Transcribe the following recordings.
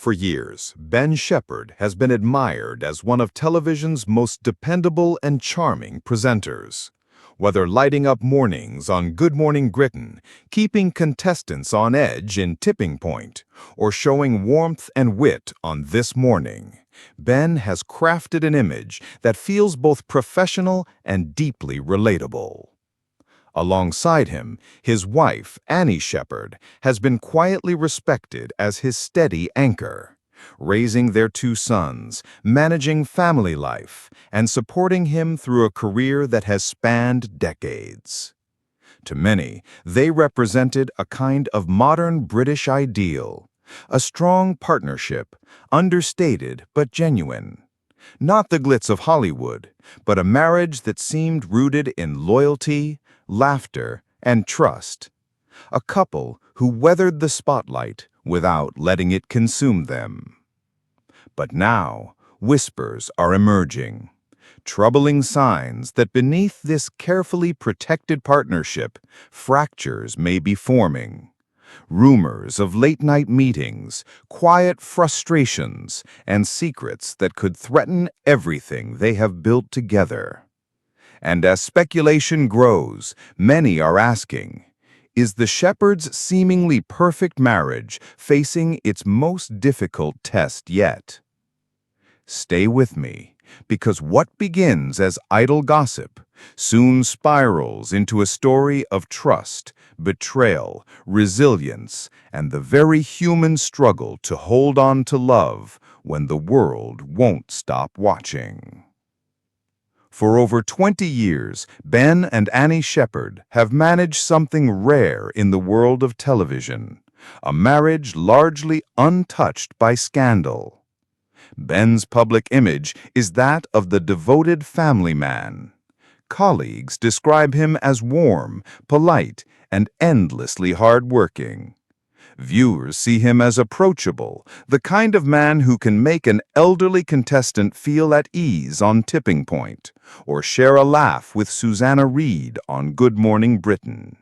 For years, Ben Shephard has been admired as one of television's most dependable and charming presenters. Whether lighting up mornings on Good Morning Britain, keeping contestants on edge in Tipping Point, or showing warmth and wit on This Morning, Ben has crafted an image that feels both professional and deeply relatable. Alongside him, his wife, Annie Shephard, has been quietly respected as his steady anchor, raising their two sons, managing family life, and supporting him through a career that has spanned decades. To many, they represented a kind of modern British ideal, a strong partnership, understated but genuine. Not the glitz of Hollywood, but a marriage that seemed rooted in loyalty, laughter, and trust. A couple who weathered the spotlight without letting it consume them. But now, whispers are emerging, troubling signs that beneath this carefully protected partnership, fractures may be forming. Rumors of late-night meetings, quiet frustrations, and secrets that could threaten everything they have built together. And as speculation grows, many are asking, is the Shephard's seemingly perfect marriage facing its most difficult test yet? Stay with me, because what begins as idle gossip soon spirals into a story of trust, betrayal, resilience, and the very human struggle to hold on to love when the world won't stop watching. For over 20 years, Ben and Annie Shephard have managed something rare in the world of television, a marriage largely untouched by scandal. Ben's public image is that of the devoted family man. Colleagues describe him as warm, polite, and endlessly hardworking. Viewers see him as approachable, the kind of man who can make an elderly contestant feel at ease on Tipping Point, or share a laugh with Susanna Reid on Good Morning Britain.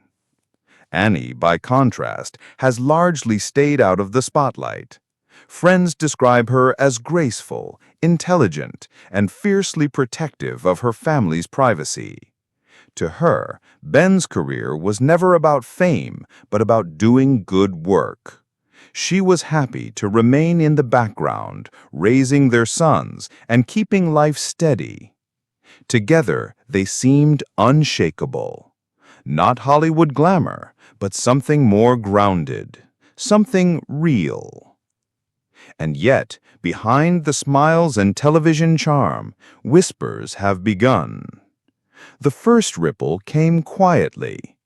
Annie, by contrast, has largely stayed out of the spotlight. Friends describe her as graceful, intelligent, and fiercely protective of her family's privacy. To her, Ben's career was never about fame, but about doing good work. She was happy to remain in the background, raising their sons and keeping life steady. Together, they seemed unshakable. Not Hollywood glamour, but something more grounded, something real. And yet, behind the smiles and television charm, whispers have begun. The first ripple came quietly.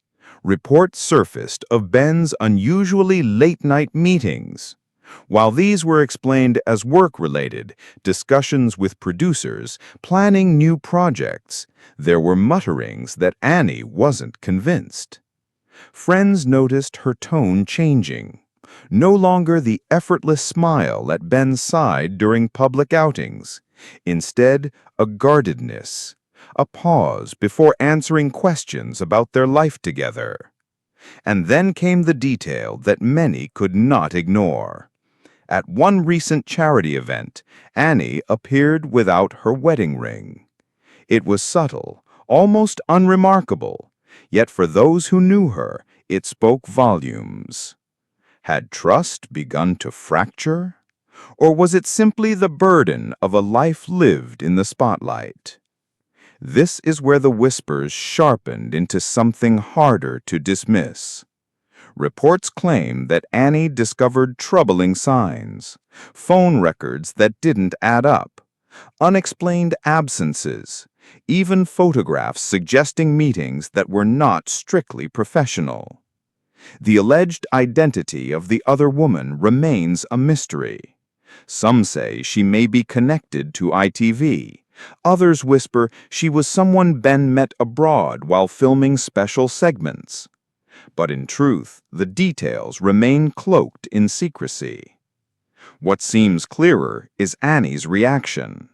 Reports surfaced of Ben's unusually late-night meetings. While these were explained as work-related, discussions with producers, planning new projects, there were mutterings that Annie wasn't convinced. Friends noticed her tone changing. No longer the effortless smile at Ben's side during public outings. Instead, a guardedness. A pause before answering questions about their life together. And then came the detail that many could not ignore. At one recent charity event, Annie appeared without her wedding ring. It was subtle, almost unremarkable, yet for those who knew her, it spoke volumes. Had trust begun to fracture? Or was it simply the burden of a life lived in the spotlight? This is where the whispers sharpened into something harder to dismiss. Reports claim that Annie discovered troubling signs, phone records that didn't add up, unexplained absences, even photographs suggesting meetings that were not strictly professional. The alleged identity of the other woman remains a mystery. Some say she may be connected to ITV. Others whisper she was someone Ben met abroad while filming special segments. But in truth, the details remain cloaked in secrecy. What seems clearer is Annie's reaction.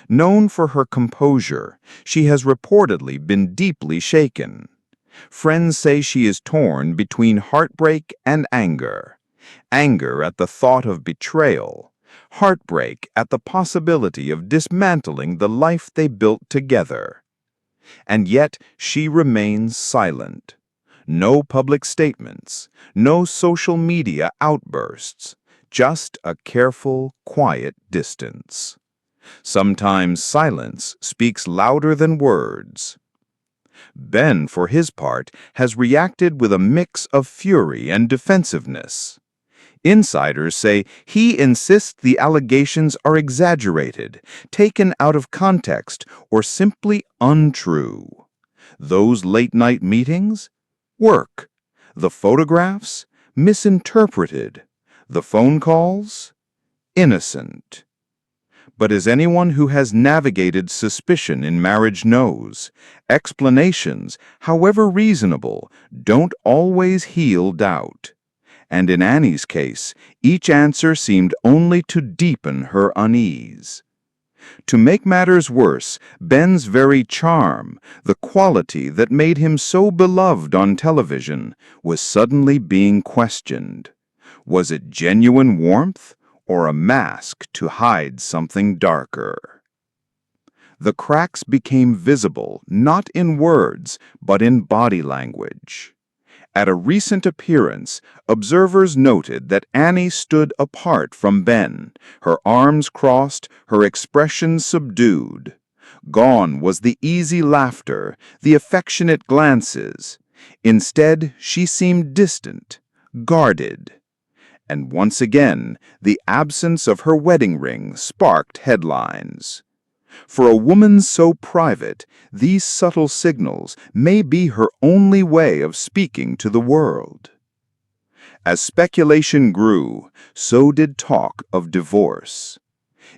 Known for her composure, she has reportedly been deeply shaken. Friends say she is torn between heartbreak and anger. anger at the thought of betrayal, heartbreak at the possibility of dismantling the life they built together. And yet she remains silent. No public statements, no social media outbursts, just a careful, quiet distance. Sometimes silence speaks louder than words. Ben, for his part, has reacted with a mix of fury and defensiveness. Insiders say he insists the allegations are exaggerated, taken out of context, or simply untrue. Those late-night meetings? Work. The photographs? Misinterpreted. The phone calls? Innocent. But as anyone who has navigated suspicion in marriage knows, explanations, however reasonable, don't always heal doubt. And in Annie's case, each answer seemed only to deepen her unease. To make matters worse, Ben's very charm, the quality that made him so beloved on television, was suddenly being questioned. Was it genuine warmth, or a mask to hide something darker? The cracks became visible not in words, but in body language. At a recent appearance, observers noted that Annie stood apart from Ben, her arms crossed, her expression subdued. Gone was the easy laughter, the affectionate glances. Instead, she seemed distant, guarded. And once again, the absence of her wedding ring sparked headlines. For a woman so private, these subtle signals may be her only way of speaking to the world. As speculation grew, so did talk of divorce.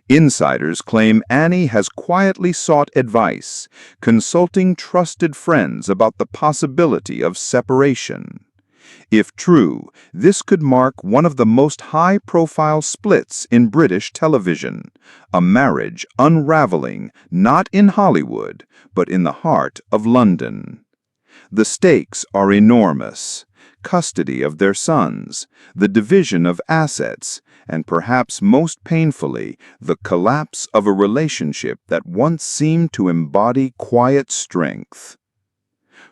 Insiders claim Annie has quietly sought advice, consulting trusted friends about the possibility of separation. If true, this could mark one of the most high-profile splits in British television, a marriage unraveling not in Hollywood, but in the heart of London. The stakes are enormous: custody of their sons, the division of assets, and perhaps most painfully, the collapse of a relationship that once seemed to embody quiet strength.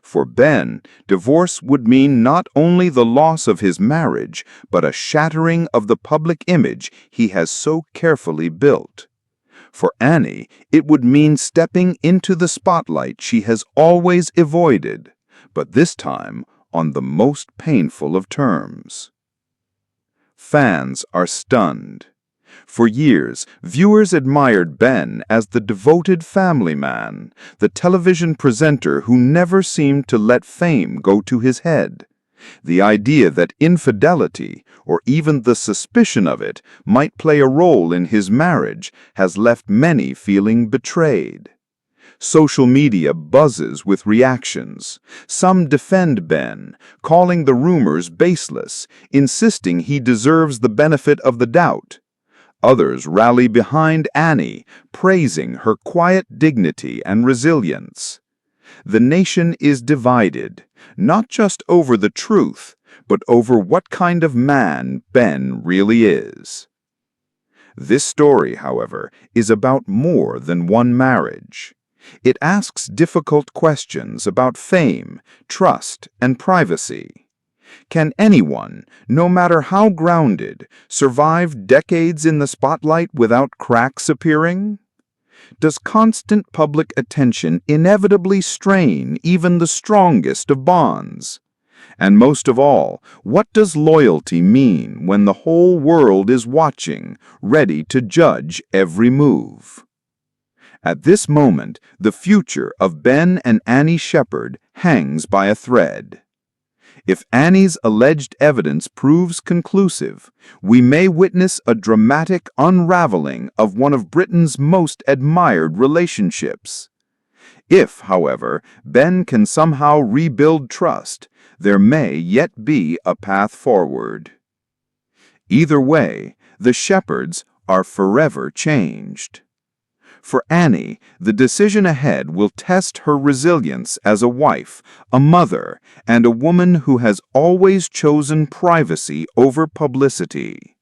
For Ben, divorce would mean not only the loss of his marriage, but a shattering of the public image he has so carefully built. For Annie, it would mean stepping into the spotlight she has always avoided, but this time on the most painful of terms. Fans are stunned. For years, viewers admired Ben as the devoted family man, the television presenter who never seemed to let fame go to his head. The idea that infidelity, or even the suspicion of it, might play a role in his marriage has left many feeling betrayed. Social media buzzes with reactions. Some defend Ben, calling the rumors baseless, insisting he deserves the benefit of the doubt. Others rally behind Annie, praising her quiet dignity and resilience. The nation is divided, not just over the truth, but over what kind of man Ben really is. This story, however, is about more than one marriage. It asks difficult questions about fame, trust, and privacy. Can anyone, no matter how grounded, survive decades in the spotlight without cracks appearing? Does constant public attention inevitably strain even the strongest of bonds? And most of all, what does loyalty mean when the whole world is watching, ready to judge every move? At this moment, the future of Ben and Annie Shephard hangs by a thread. If Annie's alleged evidence proves conclusive, we may witness a dramatic unraveling of one of Britain's most admired relationships. If, however, Ben can somehow rebuild trust, there may yet be a path forward. Either way, the Shephards are forever changed. For Annie, the decision ahead will test her resilience as a wife, a mother, and a woman who has always chosen privacy over publicity.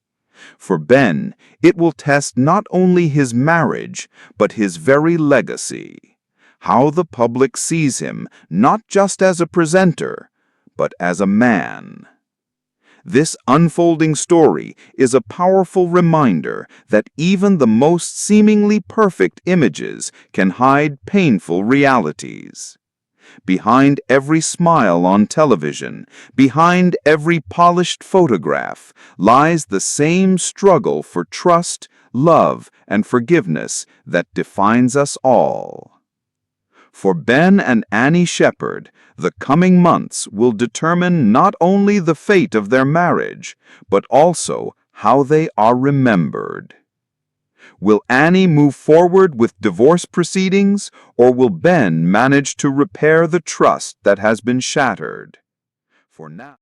For Ben, it will test not only his marriage, but his very legacy. How the public sees him not just as a presenter, but as a man. This unfolding story is a powerful reminder that even the most seemingly perfect images can hide painful realities. Behind every smile on television, behind every polished photograph, lies the same struggle for trust, love, and forgiveness that defines us all. For Ben and Annie Shephard, the coming months will determine not only the fate of their marriage, but also how they are remembered. Will Annie move forward with divorce proceedings, or will Ben manage to repair the trust that has been shattered? For now.